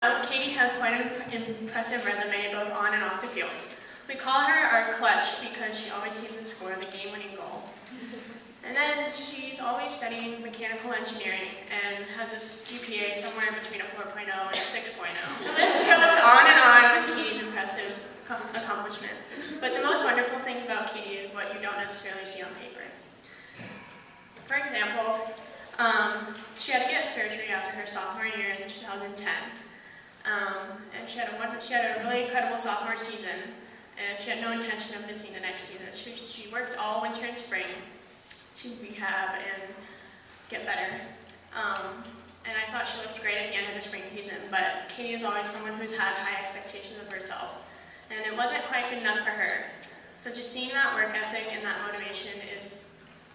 Katie has quite an impressive resume both on and off the field. We call her our clutch because she always seems to score the game-winning goal. And then she's always studying mechanical engineering and has a GPA somewhere between a 4.0 and a 6.0. The list goes on and on with Katie's impressive accomplishments. But the most wonderful thing about Katie is what you don't necessarily see on paper. For example, she had to get surgery after her sophomore year in 2010. And she had a really incredible sophomore season, and she had no intention of missing the next season. She worked all winter and spring to rehab and get better. And I thought she looked great at the end of the spring season, but Katie is always someone who's had high expectations of herself, and it wasn't quite good enough for her. So just seeing that work ethic and that motivation is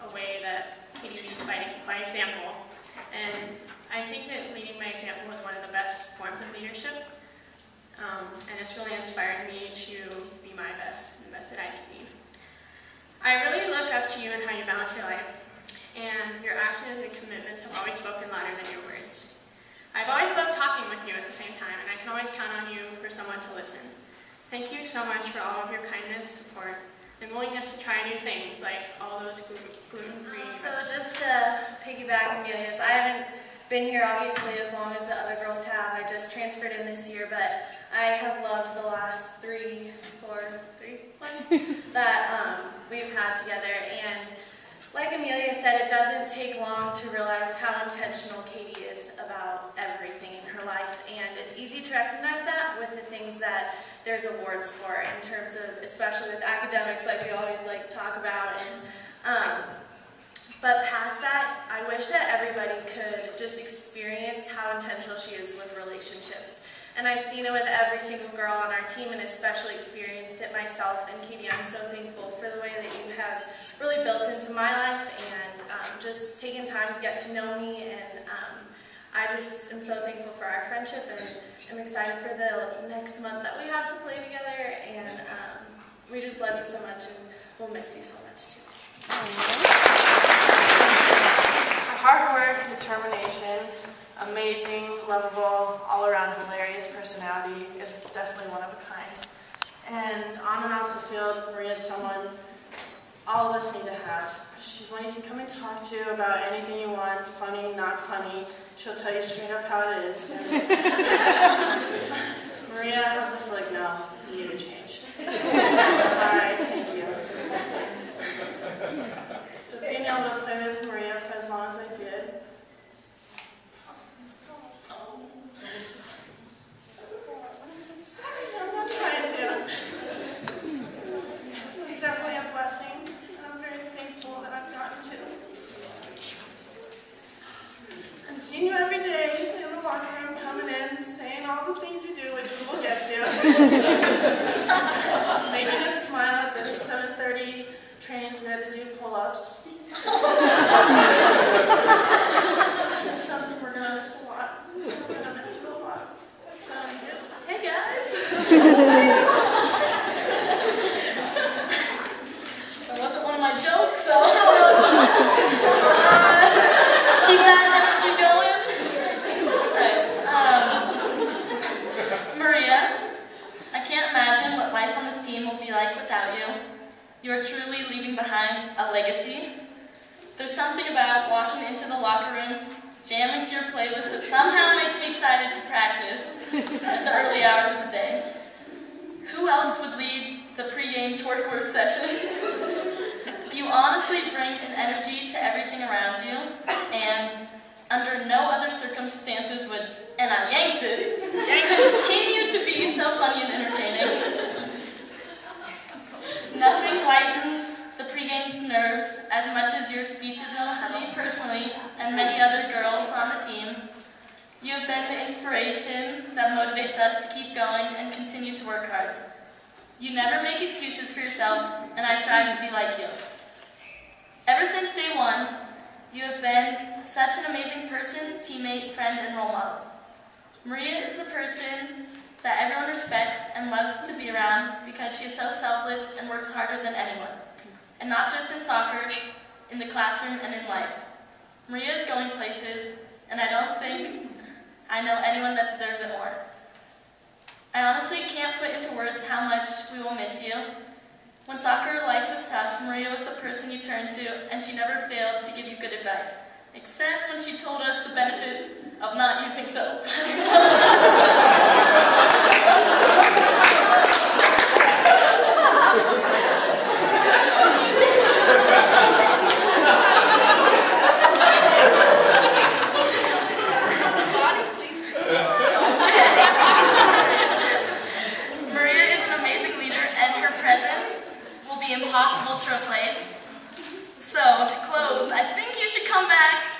a way that Katie leads by example. And I think that leading by example is one of the best forms of leadership, and it's really inspired me to be my best and the best that I can be. I really look up to you and how you balance your life, and your actions and commitments have always spoken louder than your words. I've always loved talking with you at the same time, and I can always count on you for someone to listen. Thank you so much for all of your kindness, support, and willingness to try new things, like all those gluten-free. So just to piggyback Amelia's, I haven't been here obviously as long as the other girls have. I just transferred in this year, but I have loved the last 3 months that we've had together. And like Amelia said, it doesn't take long to realize how intentional Katie is about everything in her life, and it's easy to recognize that with the things that there's awards for in terms of, especially with academics, like we always like to talk about. And but past that, I wish that everybody could just experience how intentional she is with relationships. And I've seen it with every single girl on our team, and especially experienced it myself. And Katie, I'm so thankful for the way that you have really built into my life and just taken time to get to know me. And I just am so thankful for our friendship, and I'm excited for the next month that we have to play together. And we just love you so much, and we'll miss you so much too. Hard work, determination, amazing, lovable, all-around hilarious personality is definitely one of a kind. And on and off the field, Maria's someone all of us need to have. She's one you can come and talk to about anything you want, funny, not funny. She'll tell you straight up how it is. Maria has this like, no, you need to change. Alright, thank you. So being able to play with Maria for as long as I did, definitely a blessing, and I'm very thankful that I've gotten to. And seeing you every day in the locker room, coming in, saying all the things you do, which we will get to. Making us smile at the 7:30 trainings we had to do pull-ups. That's something we're going to miss a lot. We're going to miss you a lot. So, hey guys! Joke, so keep that energy going. Right. Maria, I can't imagine what life on this team will be like without you. You are truly leaving behind a legacy. There's something about walking into the locker room, jamming to your playlist that somehow makes me excited to practice at the early hours of the day. Who else would lead the pregame twerk work session? You honestly bring an energy to everything around you, and under no other circumstances would, and I yanked it, continue to be so funny and entertaining. Nothing lightens the pregame's nerves as much as your speeches motivate me personally and many other girls on the team. You have been the inspiration that motivates us to keep going and continue to work hard. You never make excuses for yourself, and I strive to be like you. Ever since day one, you have been such an amazing person, teammate, friend, and role model. Maria is the person that everyone respects and loves to be around because she is so selfless and works harder than anyone. And not just in soccer, in the classroom and in life. Maria is going places, and I don't think I know anyone that deserves it more. I honestly can't put into words how much we will miss you. When soccer life was tough, Maria was the person you turned to, and she never failed to give you good advice, except when she told us the benefits of not using soap. Impossible to replace. So, to close, I think you should come back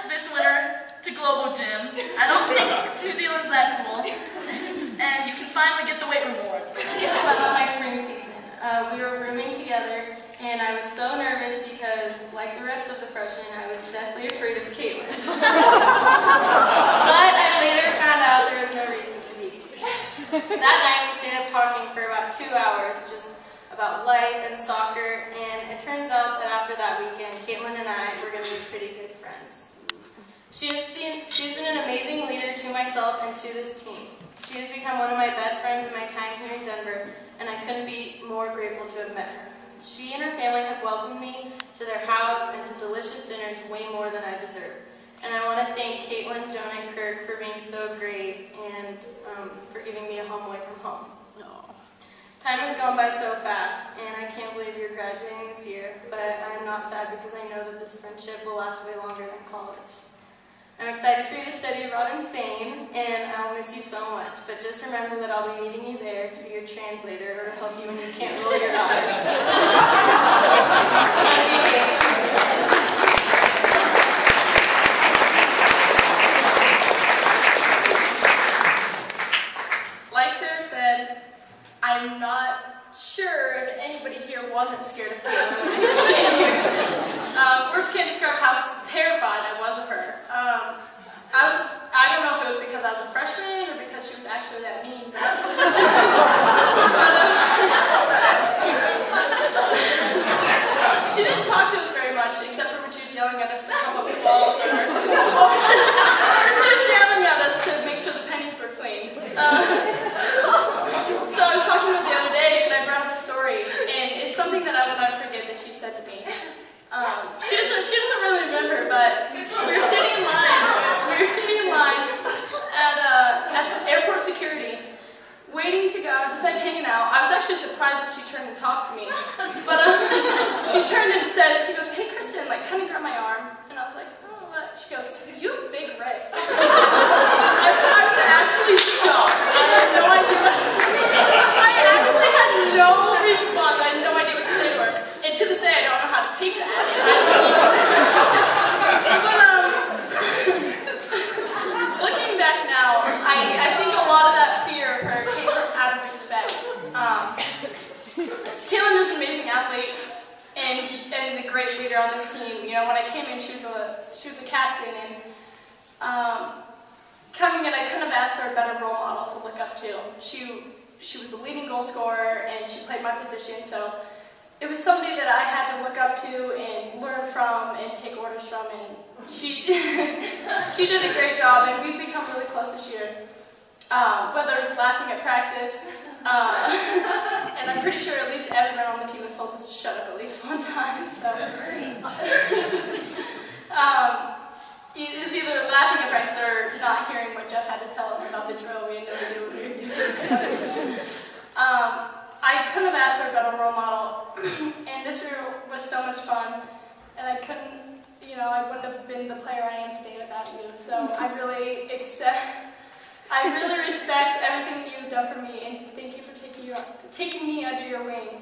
this winter to Global Gym. I don't think New Zealand's that cool. And you can finally get the weight room award. About my spring season. We were rooming together, and I was so nervous because, like the rest of the freshmen, I was deathly afraid of Caitlin. But I later found out there was no reason to be. That night we stayed up talking for about 2 hours, just about life and soccer, and it turns out that after that weekend, Caitlin and I were going to be pretty good friends. She's been an amazing leader to myself and to this team. She has become one of my best friends in my time here in Denver, and I couldn't be more grateful to have met her. She and her family have welcomed me to their house and to delicious dinners way more than I deserve. And I want to thank Caitlin, Jonah, and Kirk for being so great and for giving me a home away from home. Time has gone by so fast, and I can't believe you're graduating this year, but I'm not sad because I know that this friendship will last way longer than college. I'm excited for you to study abroad in Spain, and I'll miss you so much, but just remember that I'll be meeting you there to be your translator or to help you when you can't roll your eyes. Like Sarah said, I'm not sure if anybody here wasn't scared of Caitlin when I first came here. Words can't describe how terrified I was of her. I don't know if it was because I was a freshman or because she was actually that mean. She didn't talk to us very much, except for when she was yelling at us to come up the walls, or she was yelling at us to make sure the pennies were clean. So I was talking with the other day, and I brought up a story, and it's something that I will never forget that she said to me. She doesn't really remember, but we were sitting in line at the airport security, waiting to go, just like hanging out. I was actually surprised that she turned and talked to me, but she turned and said, she goes, "Hey, Kristen," like kind of grabbed my arm, and I was like, "Oh, what?" She goes, "You have big wrists." I was actually shocked. I had no idea. I actually had no response. I had no idea what to say to her. And to this day, I don't know how to take that. But looking back now, I think a lot of that fear of her came from out of respect. Caitlin is an amazing athlete and a great leader on this team. You know, when I came in, she was a captain, and coming in, I couldn't have asked for a better role model to look up to. She was a leading goal scorer, and she played my position, so it was somebody that I had to look up to and learn from and take orders from, and she did a great job, and we've become really close this year. Whether it's laughing at practice, and I'm pretty sure at least everyone on the team has told us to shut up at least one time, so. It was either laughing at practice or not hearing what Jeff had to tell us about the drill. We had no idea what we were doing. I couldn't have asked for a better role model, and this year was so much fun, and I wouldn't have been the player I am today without you. So I really respect everything that you've done for me, and thank you for taking me under your wing.